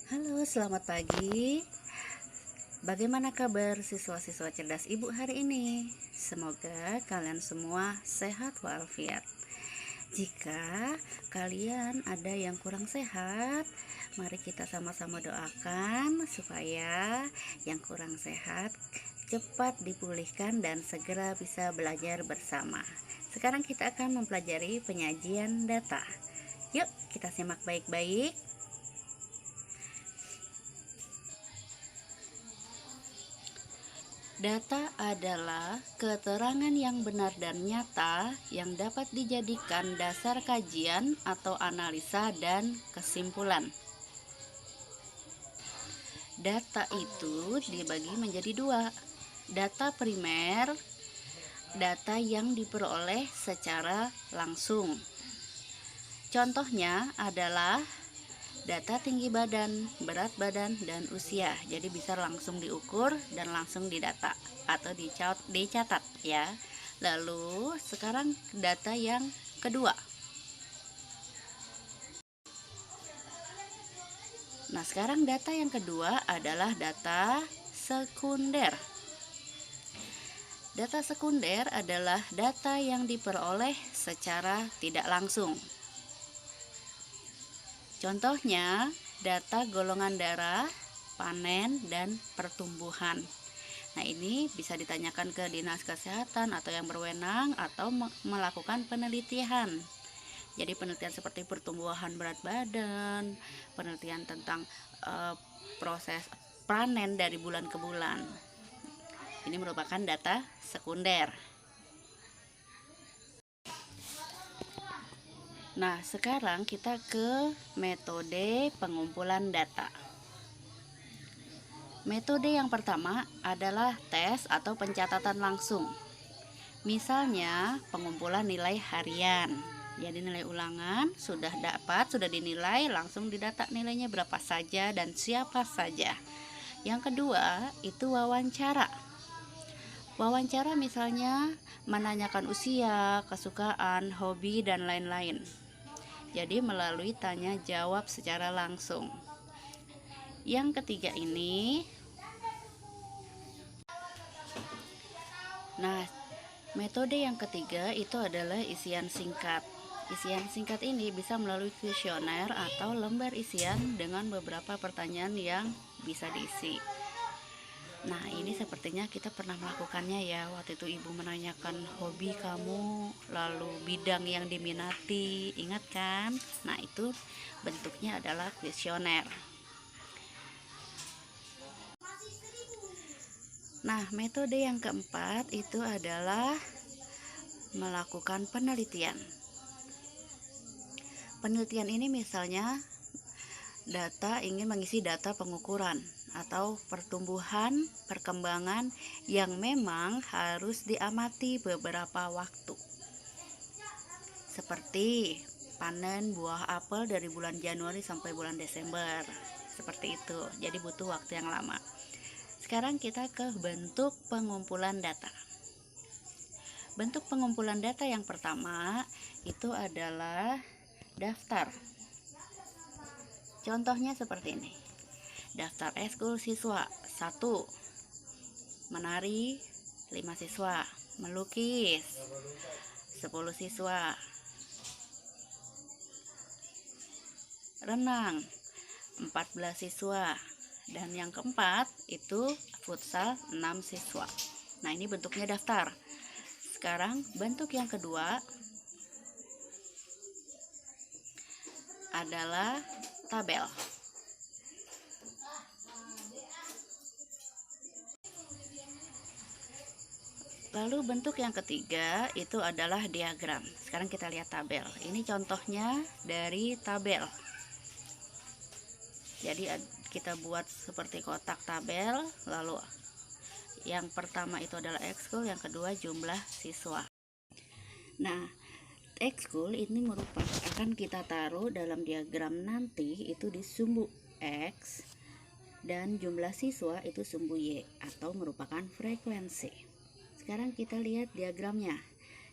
Halo, selamat pagi. Bagaimana kabar siswa-siswa cerdas Ibu hari ini? Semoga kalian semua sehat walafiat. Jika kalian ada yang kurang sehat, mari kita sama-sama doakan supaya yang kurang sehat cepat dipulihkan dan segera bisa belajar bersama. Sekarang kita akan mempelajari penyajian data. Yuk, kita simak baik-baik. Data adalah keterangan yang benar dan nyata yang dapat dijadikan dasar kajian atau analisa dan kesimpulan. Data itu dibagi menjadi dua. Data primer, data yang diperoleh secara langsung. Contohnya adalah data tinggi badan, berat badan, dan usia. Jadi bisa langsung diukur dan langsung didata atau dicatat ya. Lalu sekarang data yang kedua. Nah, sekarang data yang kedua adalah data sekunder. Data sekunder adalah data yang diperoleh secara tidak langsung. Contohnya, data golongan darah, panen, dan pertumbuhan. Nah, ini bisa ditanyakan ke dinas kesehatan atau yang berwenang atau melakukan penelitian. Jadi penelitian seperti pertumbuhan berat badan, penelitian tentang proses panen dari bulan ke bulan. Ini merupakan data sekunder. Nah, sekarang kita ke metode pengumpulan data. Metode yang pertama adalah tes atau pencatatan langsung. Misalnya, pengumpulan nilai harian. Jadi nilai ulangan sudah dinilai, langsung didata nilainya berapa saja dan siapa saja. Yang kedua, itu wawancara. Wawancara misalnya menanyakan usia, kesukaan, hobi, dan lain-lain. Jadi melalui tanya jawab secara langsung. Yang ketiga ini, nah, metode yang ketiga itu adalah isian singkat. Isian singkat ini bisa melalui kuesioner atau lembar isian dengan beberapa pertanyaan yang bisa diisi. Nah, ini sepertinya kita pernah melakukannya ya. Waktu itu ibu menanyakan hobi kamu, lalu bidang yang diminati, ingat kan? Nah, itu bentuknya adalah kuesioner. Nah, metode yang keempat itu adalah melakukan penelitian. Penelitian ini misalnya ingin mengisi data pengukuran atau pertumbuhan, perkembangan yang memang harus diamati beberapa waktu. Seperti panen buah apel dari bulan Januari sampai bulan Desember. Seperti itu. Jadi butuh waktu yang lama. Sekarang kita ke bentuk pengumpulan data. Bentuk pengumpulan data yang pertama itu adalah daftar. Contohnya seperti ini. Daftar ekskul siswa 1, menari 5 siswa, melukis 10 siswa, renang 14 siswa, dan yang keempat itu futsal 6 siswa. Nah, ini bentuknya daftar. Sekarang bentuk yang kedua adalah tabel. Lalu bentuk yang ketiga itu adalah diagram. Sekarang kita lihat tabel. Ini contohnya dari tabel. Jadi kita buat seperti kotak tabel. Lalu yang pertama itu adalah ekskul, yang kedua jumlah siswa. Nah, ekskul ini akan kita taruh dalam diagram nanti itu di sumbu X, dan jumlah siswa itu sumbu Y atau merupakan frekuensi. Sekarang kita lihat diagramnya.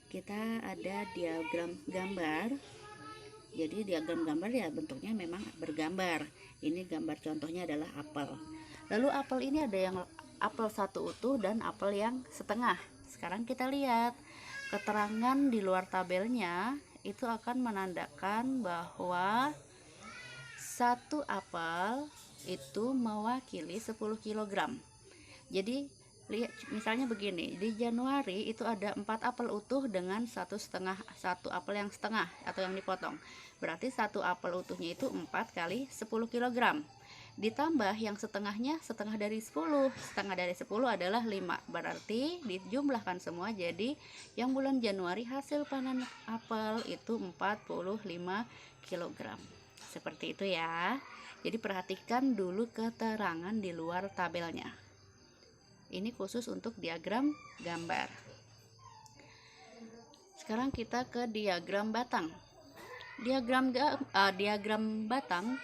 Kita ada diagram gambar Jadi diagram gambar ya bentuknya memang bergambar. Ini gambar contohnya adalah apel. Lalu apel ini ada yang apel satu utuh dan apel yang setengah. Sekarang kita lihat keterangan di luar tabelnya itu akan menandakan bahwa satu apel itu mewakili 10 kg. Jadi lihat misalnya begini, di Januari itu ada 4 apel utuh dengan satu apel yang setengah atau yang dipotong. Berarti satu apel utuhnya itu 4 kali 10 kg. Ditambah yang setengahnya, setengah dari 10 adalah 5. Berarti dijumlahkan semua, jadi yang bulan Januari hasil panen apel itu 45 kg. Seperti itu ya. Jadi perhatikan dulu keterangan di luar tabelnya. Ini khusus untuk diagram gambar. Sekarang kita ke diagram batang. Diagram batang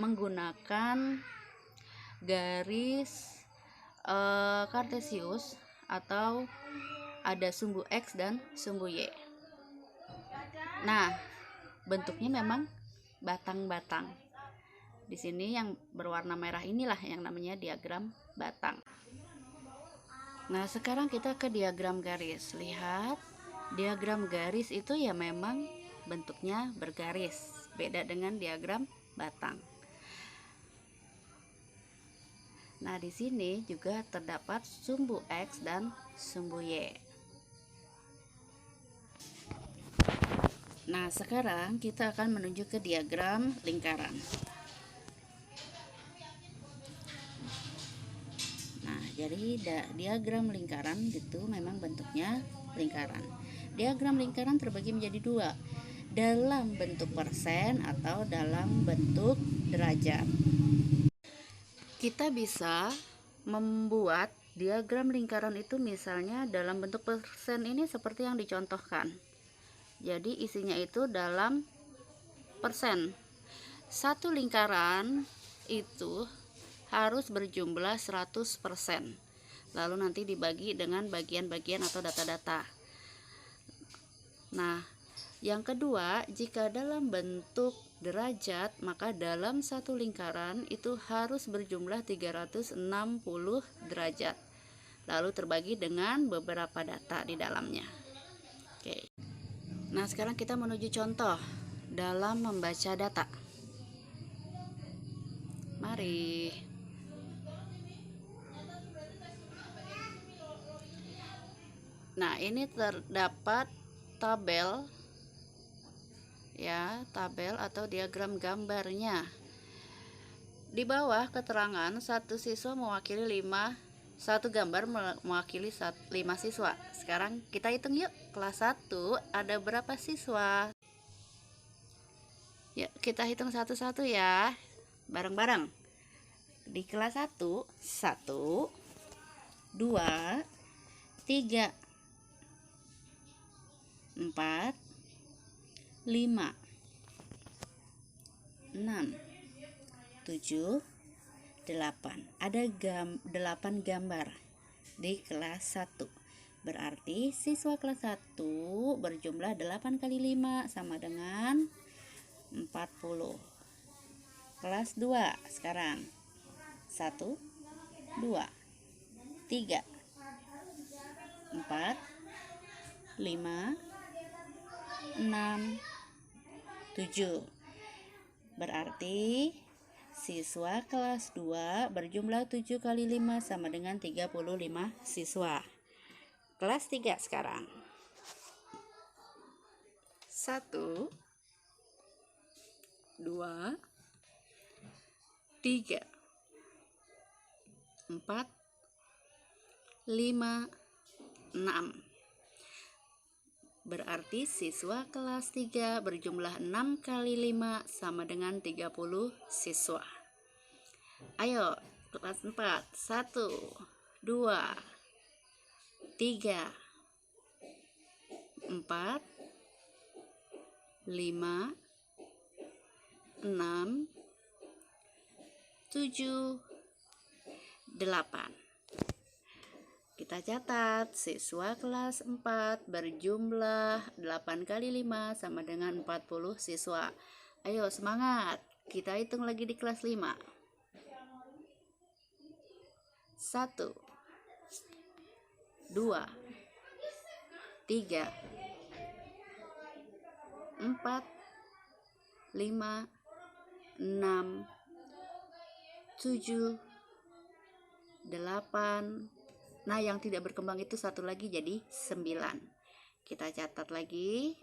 menggunakan garis kartesius atau ada sumbu X dan sumbu Y. Nah, bentuknya memang batang-batang. Di sini yang berwarna merah inilah yang namanya diagram batang. Nah, sekarang kita ke diagram garis. Lihat, diagram garis itu ya memang bentuknya bergaris, beda dengan diagram batang. Nah, di sini juga terdapat sumbu X dan sumbu Y. Nah, sekarang kita akan menuju ke diagram lingkaran. Jadi diagram lingkaran itu memang bentuknya lingkaran. Diagram lingkaran terbagi menjadi dua, dalam bentuk persen atau dalam bentuk derajat. Kita bisa membuat diagram lingkaran itu misalnya dalam bentuk persen ini seperti yang dicontohkan. Jadi isinya itu dalam persen. Satu lingkaran itu harus berjumlah 100%. Lalu nanti dibagi dengan bagian-bagian atau data-data. Nah, yang kedua, jika dalam bentuk derajat, maka dalam satu lingkaran itu harus berjumlah 360 derajat. Lalu terbagi dengan beberapa data di dalamnya. Oke. Nah, sekarang kita menuju contoh dalam membaca data. Mari. Nah, ini terdapat tabel ya, tabel atau diagram gambarnya. Di bawah keterangan satu siswa mewakili 5, satu gambar mewakili 5 siswa. Sekarang kita hitung yuk, kelas 1 ada berapa siswa? Yuk kita hitung satu-satu ya, bareng-bareng. Di kelas 1, 1, 2, 3, 4, 5, 6, 7, 8. Ada 8 gambar di kelas 1. Berarti siswa kelas 1 berjumlah 8 kali 5 sama dengan 40. Kelas 2 sekarang 1, 2, 3, 4, 5, 6, 7. Berarti siswa kelas 2 berjumlah 7 kali 5 sama dengan 35 siswa. Kelas 3 sekarang 1, 2, 3, 4, 5, 6. Berarti siswa kelas 3 berjumlah 6 kali 5 sama dengan 30 siswa. Ayo kelas 4, 1, 2, 3, 4, 5, 6, 7, 8. Kita Kita catat, siswa kelas 4 berjumlah 8 kali 5 sama dengan 40 siswa. Ayo semangat, kita hitung lagi di kelas 5. 1, 2, 3, 4, 5, 6, 7, 8. Nah, yang tidak berkembang itu satu lagi, jadi 9. Kita catat lagi.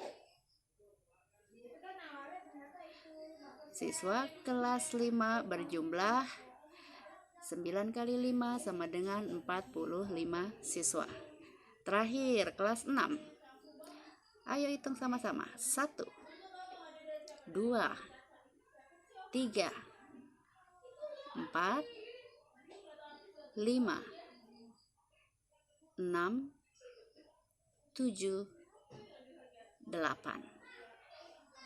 Siswa kelas 5 berjumlah 9 kali 5 sama dengan 45 siswa. Terakhir, kelas 6. Ayo hitung sama-sama. 1, 2, 3, 4, 5, 6, 7, 8.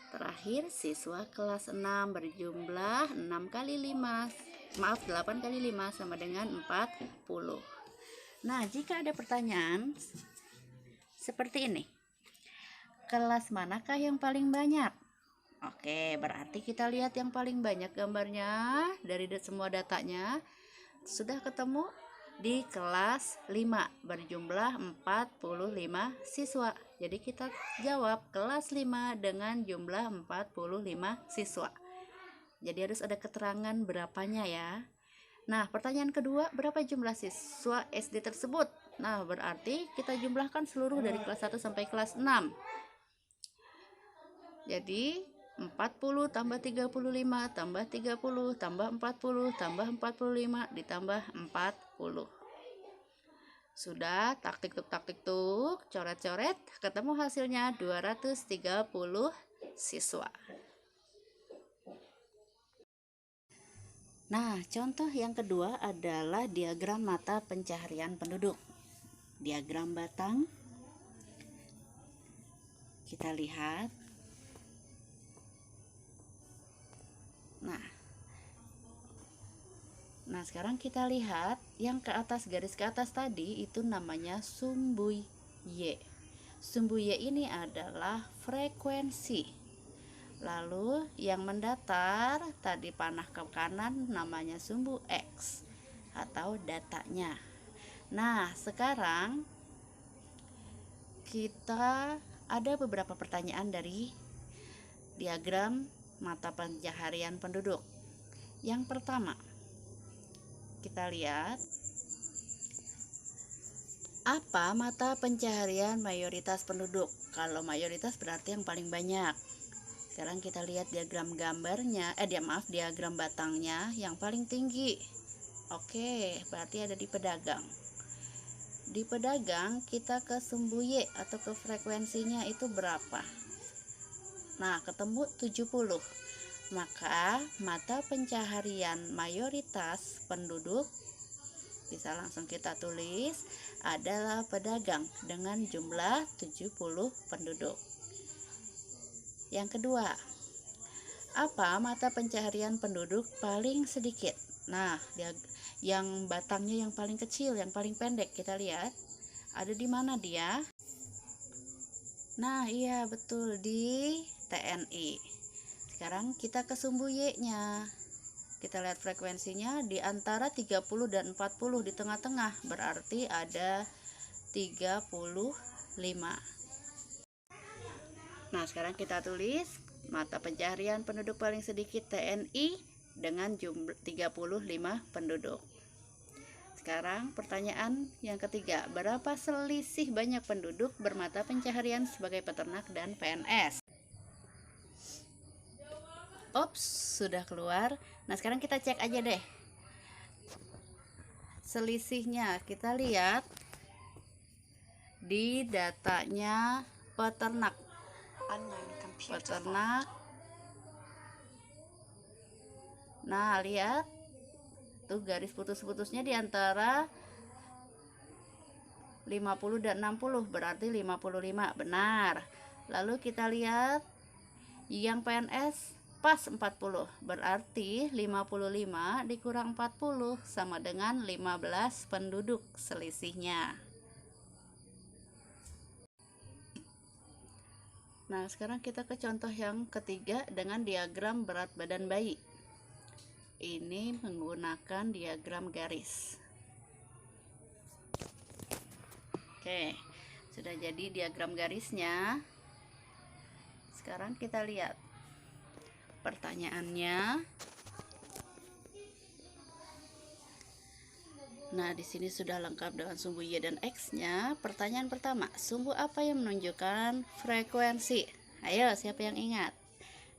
Terakhir, siswa kelas 6 berjumlah 6 kali 5, 8 kali 5 sama dengan 40. Nah, jika ada pertanyaan seperti ini, kelas manakah yang paling banyak? Oke, berarti kita lihat yang paling banyak gambarnya dari semua datanya. Sudah ketemu di kelas 5 berjumlah 45 siswa. Jadi kita jawab kelas 5 dengan jumlah 45 siswa. Jadi harus ada keterangan berapanya ya. Nah, pertanyaan kedua, berapa jumlah siswa SD tersebut? Nah, berarti kita jumlahkan seluruh dari kelas 1 sampai kelas 6. Jadi 40 tambah 35 tambah 30 tambah 40 tambah 45 ditambah 40. Sudah, taktik tuk, coret-coret, ketemu hasilnya 230 siswa. Nah, contoh yang kedua adalah diagram mata pencaharian penduduk. Diagram batang. Kita lihat. Nah, sekarang kita lihat yang ke atas, garis ke atas tadi itu namanya sumbu Y. Sumbu Y ini adalah frekuensi. Lalu yang mendatar tadi panah ke kanan namanya sumbu X atau datanya. Nah, sekarang kita ada beberapa pertanyaan dari diagram mata pencaharian penduduk. Yang pertama, kita lihat, apa mata pencaharian mayoritas penduduk? Kalau mayoritas berarti yang paling banyak. Sekarang kita lihat diagram gambarnya, diagram batangnya yang paling tinggi. Oke, berarti ada di pedagang. Di pedagang kita ke sumbu Y atau ke frekuensinya itu berapa? Nah, ketemu 70. Maka mata pencaharian mayoritas penduduk bisa langsung kita tulis adalah pedagang dengan jumlah 70 penduduk. Yang kedua, apa mata pencaharian penduduk paling sedikit? Nah, yang batangnya yang paling kecil, yang paling pendek, kita lihat ada di mana dia? Nah, iya betul, di TNI. Sekarang kita ke sumbu Y-nya. Kita lihat frekuensinya di antara 30 dan 40 di tengah-tengah, berarti ada 35. Nah, sekarang kita tulis mata pencaharian penduduk paling sedikit TNI dengan jumlah 35 penduduk. Sekarang pertanyaan yang ketiga, berapa selisih banyak penduduk bermata pencaharian sebagai peternak dan PNS? Ops, sudah keluar. Nah, sekarang kita cek aja deh selisihnya. Kita lihat di datanya peternak. Nah, lihat tuh garis putus-putusnya di antara 50 dan 60, berarti 55, benar. Lalu kita lihat yang PNS pas 40, berarti 55 dikurang 40 sama dengan 15 penduduk selisihnya. Nah, sekarang kita ke contoh yang ketiga dengan diagram berat badan bayi. Ini menggunakan diagram garis. Oke, sudah jadi diagram garisnya. Sekarang kita lihat pertanyaannya. Nah, di sini sudah lengkap dengan sumbu Y dan X-nya. Pertanyaan pertama, sumbu apa yang menunjukkan frekuensi? Ayo, siapa yang ingat?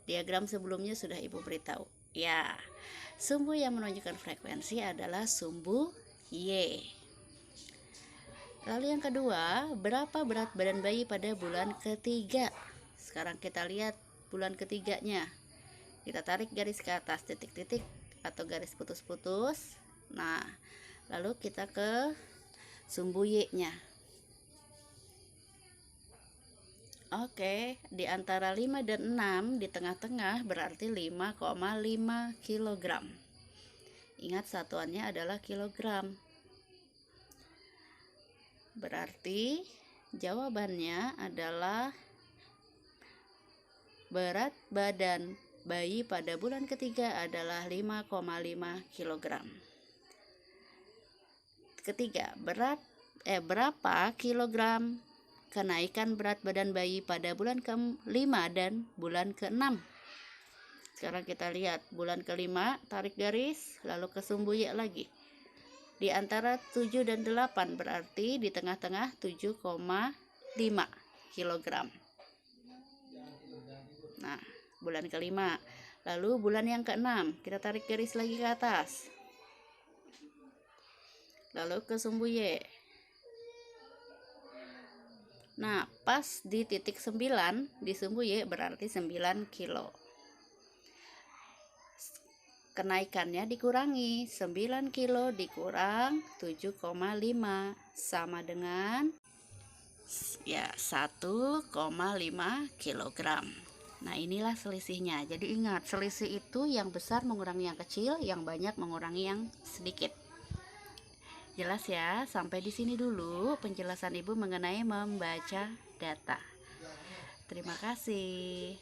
Diagram sebelumnya sudah Ibu beritahu. Ya, sumbu yang menunjukkan frekuensi adalah sumbu Y. Lalu yang kedua, berapa berat badan bayi pada bulan ketiga? Sekarang kita lihat bulan ketiganya. Kita tarik garis ke atas, titik-titik atau garis putus-putus. Nah, lalu kita ke sumbu Y-nya. Oke, di antara 5 dan 6 di tengah-tengah berarti 5,5 kg. Ingat satuannya adalah kilogram. Berarti jawabannya adalah berat badan bayi pada bulan ketiga adalah 5,5 kg. Ketiga, berapa kilogram kenaikan berat badan bayi pada bulan ke-5 dan bulan ke-6? Sekarang kita lihat bulan ke-5, tarik garis, lalu ke sumbu Y lagi. Di antara 7 dan 8 berarti di tengah-tengah 7,5 kg. Nah, bulan ke-5. Lalu bulan yang ke-6, kita tarik garis lagi ke atas. Lalu ke sumbu Y. Nah, pas di titik 9 di sumbu Y berarti 9 kilo. Kenaikannya dikurangi, 9 kilo dikurang 7,5 sama dengan ya 1,5 kilogram. Nah, inilah selisihnya. Jadi ingat, selisih itu yang besar mengurangi yang kecil, yang banyak mengurangi yang sedikit. Jelas ya? Sampai di sini dulu penjelasan Ibu mengenai membaca data. Terima kasih.